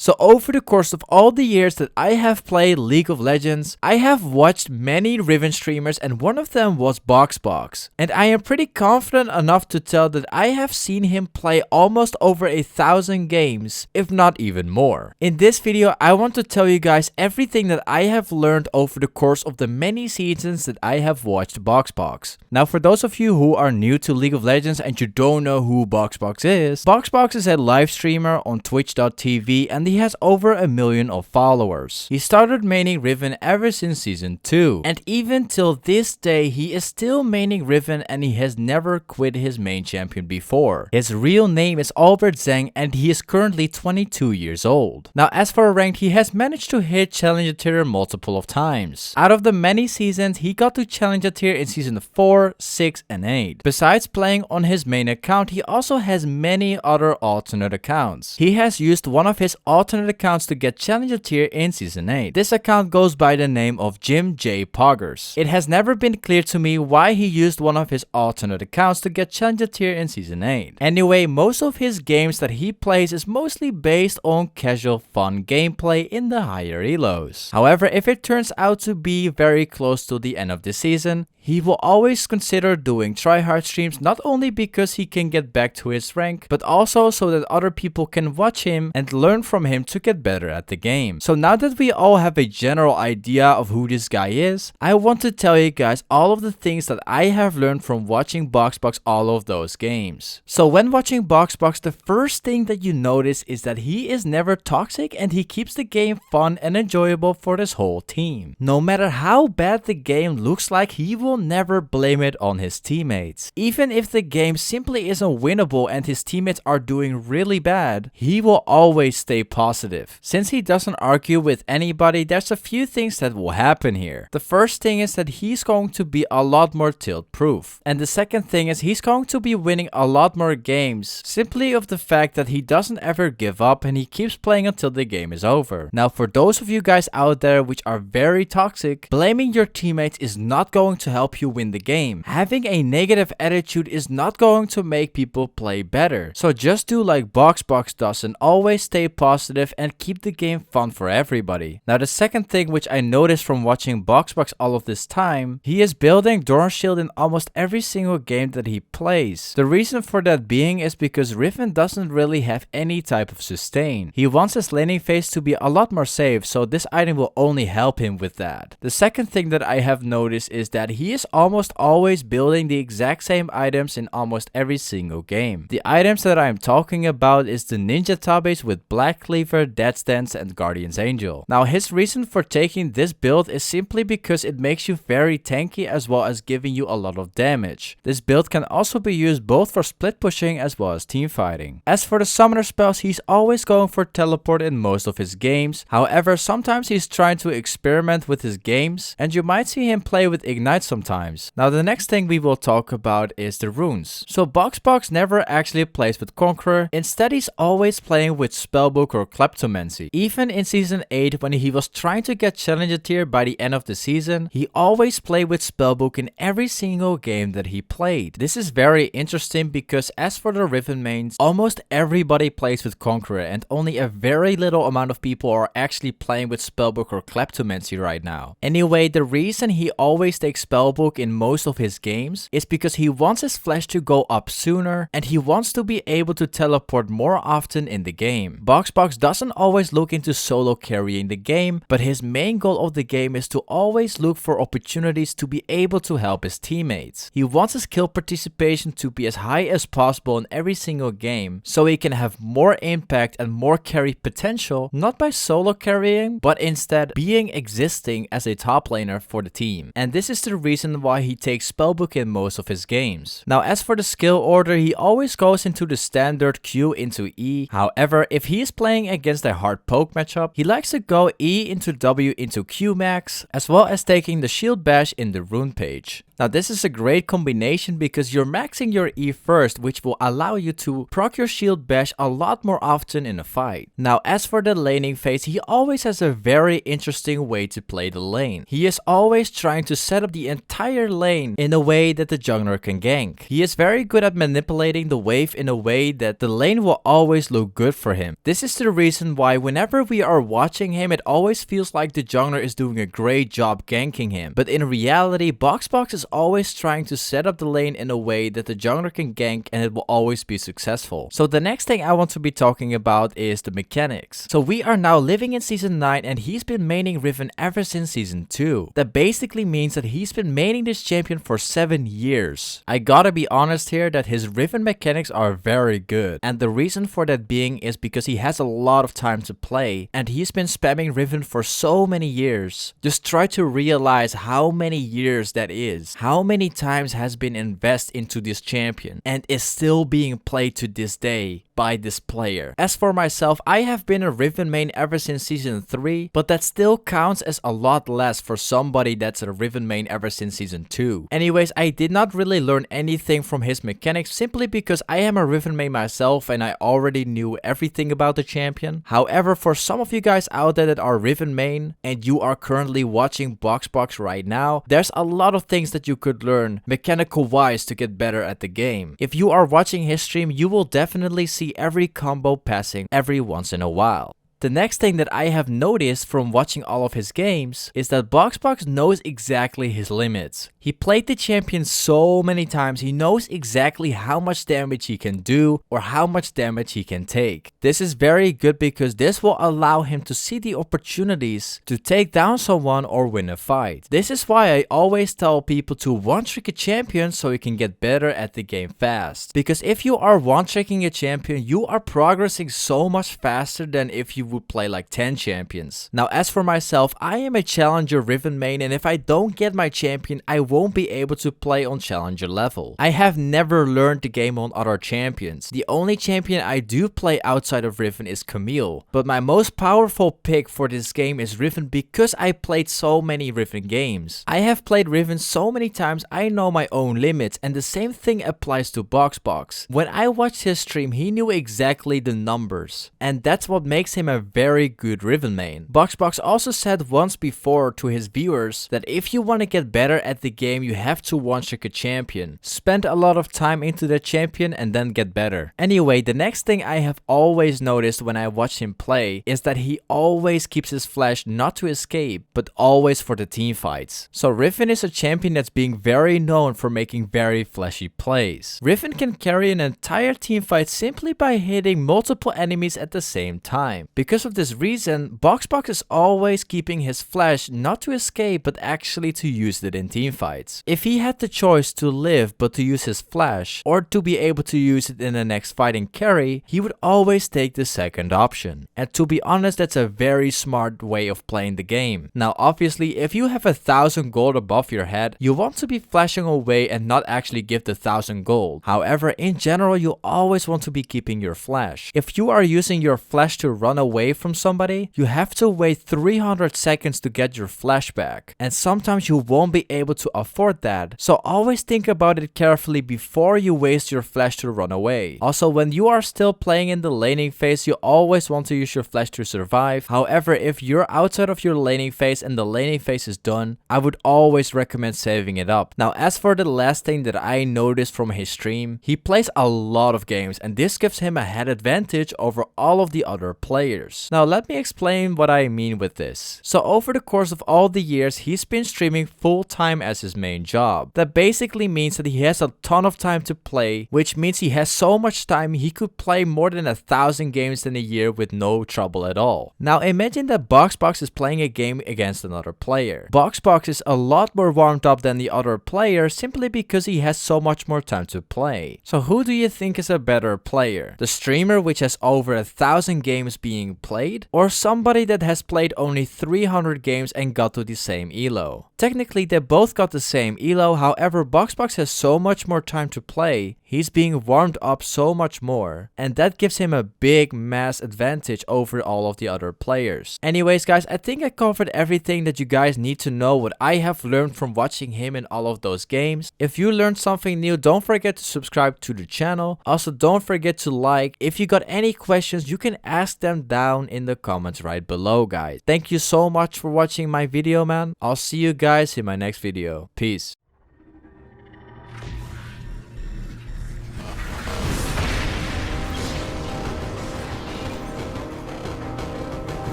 So over the course of all the years that I have played League of Legends, I have watched many Riven streamers and one of them was BoxBox. And I am pretty confident enough to tell that I have seen him play almost over 1,000 games, if not even more. In this video, I want to tell you guys everything that I have learned over the course of the many seasons that I have watched BoxBox. Now for those of you who are new to League of Legends and you don't know who BoxBox is a live streamer on twitch.tv and he has over 1 million of followers. He started maining Riven ever since season 2 and even till this day he is still maining Riven and he has never quit his main champion before. His real name is Albert Zhang and he is currently 22 years old. Now as for ranked, he has managed to hit Challenger tier multiple of times. Out of the many seasons, he got to Challenger tier in season 4, 6 and 8. Besides playing on his main account, he also has many other alternate accounts. He has used one of his alternate accounts to get Challenger tier in season 8. This account goes by the name of Jim J. Poggers. It has never been clear to me why he used one of his alternate accounts to get Challenger tier in season 8. Anyway, most of his games that he plays is mostly based on casual fun gameplay in the higher elos. However, if it turns out to be very close to the end of the season, he will always consider doing tryhard streams, not only because he can get back to his rank, but also so that other people can watch him and learn from him to get better at the game. So now that we all have a general idea of who this guy is, I want to tell you guys all of the things that I have learned from watching BoxBox all of those games. So when watching BoxBox, the first thing that you notice is that he is never toxic and he keeps the game fun and enjoyable for his whole team. No matter how bad the game looks like, he will never blame it on his teammates. Even if the game simply isn't winnable and his teammates are doing really bad, he will always stay positive. Since he doesn't argue with anybody, there's a few things that will happen here. The first thing is that he's going to be a lot more tilt proof. And the second thing is he's going to be winning a lot more games simply of the fact that he doesn't ever give up and he keeps playing until the game is over. Now for those of you guys out there which are very toxic, blaming your teammates is not going to help you win the game. Having a negative attitude is not going to make people play better. So just do like BoxBox does and always stay positive and keep the game fun for everybody. Now the second thing which I noticed from watching BoxBox all of this time, he is building Dawn Shield in almost every single game that he plays. The reason for that being is because Riven doesn't really have any type of sustain. He wants his laning phase to be a lot more safe, so this item will only help him with that. The second thing that I have noticed is that he is almost always building the exact same items in almost every single game. The items that I am talking about is the Ninja Tabes with Black Cleaver, Death's Dance and Guardian's Angel. Now his reason for taking this build is simply because it makes you very tanky as well as giving you a lot of damage. This build can also be used both for split pushing as well as team fighting. As for the summoner spells, he's always going for teleport in most of his games. However, sometimes he's trying to experiment with his games and you might see him play with Ignite sometimes. Now the next thing we will talk about is the runes. So BoxBox never actually plays with Conqueror, instead he's always playing with Spellbook or Kleptomancy. Even in season 8 when he was trying to get Challenger tier by the end of the season, he always played with Spellbook in every single game that he played. This is very interesting because as for the Riven Mains, almost everybody plays with Conqueror and only a very little amount of people are actually playing with Spellbook or Kleptomancy right now. Anyway, the reason he always takes Spellbook in most of his games is because he wants his flash to go up sooner and he wants to be able to teleport more often in the game. BoxBox doesn't always look into solo carrying the game, but his main goal of the game is to always look for opportunities to be able to help his teammates. He wants his kill participation to be as high as possible in every single game so he can have more impact and more carry potential, not by solo carrying, but instead being existing as a top laner for the team. And this is the reason why he takes Spellbook in most of his games. Now as for the skill order, he always goes into the standard Q into E. However, if he is playing against a hard poke matchup, he likes to go E into W into Q max, as well as taking the shield bash in the rune page. Now this is a great combination because you're maxing your E first, which will allow you to proc your shield bash a lot more often in a fight. Now as for the laning phase, he always has a very interesting way to play the lane. He is always trying to set up the entire lane in a way that the jungler can gank. He is very good at manipulating the wave in a way that the lane will always look good for him. This is the reason why whenever we are watching him, it always feels like the jungler is doing a great job ganking him. But in reality, BoxBox is always trying to set up the lane in a way that the jungler can gank and it will always be successful. So the next thing I want to be talking about is the mechanics. So we are now living in season 9 and he's been maining Riven ever since season 2. That basically means that he's been maining this champion for 7 years. I gotta be honest here that his Riven mechanics are very good, and the reason for that being is because he has a lot of time to play and he's been spamming Riven for so many years. Just try to realize how many years that is. How many times has been invested into this champion and is still being played to this day by this player. As for myself, I have been a Riven main ever since season 3, but that still counts as a lot less for somebody that's a Riven main ever since season 2. Anyways, I did not really learn anything from his mechanics simply because I am a Riven main myself and I already knew everything about the champion. However, for some of you guys out there that are Riven main and you are currently watching BoxBox right now, there's a lot of things that you could learn mechanical wise to get better at the game. If you are watching his stream, you will definitely see every combo passing every once in a while. The next thing that I have noticed from watching all of his games is that BoxBox knows exactly his limits. He played the champion so many times, he knows exactly how much damage he can do or how much damage he can take. This is very good because this will allow him to see the opportunities to take down someone or win a fight. This is why I always tell people to one-trick a champion so you can get better at the game fast. Because if you are one-tricking a champion, you are progressing so much faster than if you would play like 10 champions. Now as for myself, I am a challenger Riven main, and if I don't get my champion, I won't be able to play on challenger level. I have never learned the game on other champions. The only champion I do play outside of Riven is Camille, but my most powerful pick for this game is Riven because I played so many Riven games. I have played Riven so many times, I know my own limits, and the same thing applies to BoxBox. When I watched his stream, he knew exactly the numbers, and that's what makes him a very good Riven main. BoxBox also said once before to his viewers that if you want to get better at the game, you have to one-trick a champion. Spend a lot of time into the champion and then get better. Anyway, the next thing I have always noticed when I watch him play is that he always keeps his flash not to escape, but always for the team fights. So Riven is a champion that's being very known for making very flashy plays. Riven can carry an entire team fight simply by hitting multiple enemies at the same time. Because of this reason, BoxBox is always keeping his flash not to escape but actually to use it in teamfights. If he had the choice to live but to use his flash, or to be able to use it in the next fight and carry, he would always take the second option. And to be honest, that's a very smart way of playing the game. Now obviously, if you have 1,000 gold above your head, you want to be flashing away and not actually give the 1,000 gold. However, in general, you always want to be keeping your flash. If you are using your flash to run away from somebody, you have to wait 300 seconds to get your flash back, and sometimes you won't be able to afford that, so always think about it carefully before you waste your flash to run away. Also, when you are still playing in the laning phase, you always want to use your flash to survive. However, if you're outside of your laning phase and the laning phase is done, I would always recommend saving it up. Now as for the last thing that I noticed from his stream, he plays a lot of games, and this gives him a head advantage over all of the other players. Now let me explain what I mean with this. So over the course of all the years, he's been streaming full time as his main job. That basically means that he has a ton of time to play, which means he has so much time he could play more than 1,000 games in a year with no trouble at all. Now imagine that BoxBox is playing a game against another player. BoxBox is a lot more warmed up than the other player simply because he has so much more time to play. So who do you think is a better player? The streamer which has over 1,000 games being played, or somebody that has played only 300 games and got to the same elo? Technically they both got the same elo, however BoxBox has so much more time to play, he's being warmed up so much more, and that gives him a big mass advantage over all of the other players. Anyways guys, I think I covered everything that you guys need to know what I have learned from watching him in all of those games. If you learned something new, don't forget to subscribe to the channel. Also, don't forget to like. If you got any questions, you can ask them down in the comments right below, guys. Thank you so much for watching my video, man. I'll see you guys in my next video. Peace.